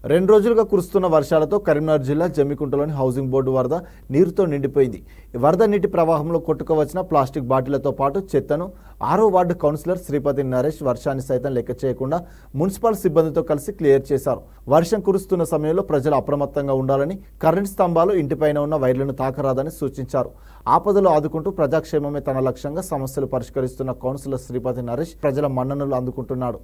2 రోజులుగా కురుస్తున్న వర్షాలతో కరీంనగర్ జిల్లా జమ్మికుంటలోని హౌసింగ్ బోర్డు వరద నీరుతో నిండిపోయింది. ఈ వరద నీటి ప్రవాహంలో కొట్టుకువచ్చిన ప్లాస్టిక్ బాటిళ్లతో పాటు చెత్తను 6వ వార్డు కౌన్సిలర్ శ్రీపతి నరేష్ వర్షాన్ని సైతం లెక్క చేయకుండా మున్సిపల్ సిబ్బందితో కలిసి క్లియర్ చేశారు. వర్షం కురుస్తున్న సమయంలో ప్రజలు అప్రమత్తంగా ఉండాలని, కరెంటు స్తంభాలు ఇంటిపైన ఉన్న వైర్లను తాకరాదని సూచించారు. ఆపదలు ఆదుకుంటూ ప్రజాక్షేమమే తన లక్ష్యంగా సమస్యలు పరిష్కరిస్తున్న కౌన్సిలర్ శ్రీపతి నరేష్ ప్రజల మన్ననలు అందుకుంటున్నాడు.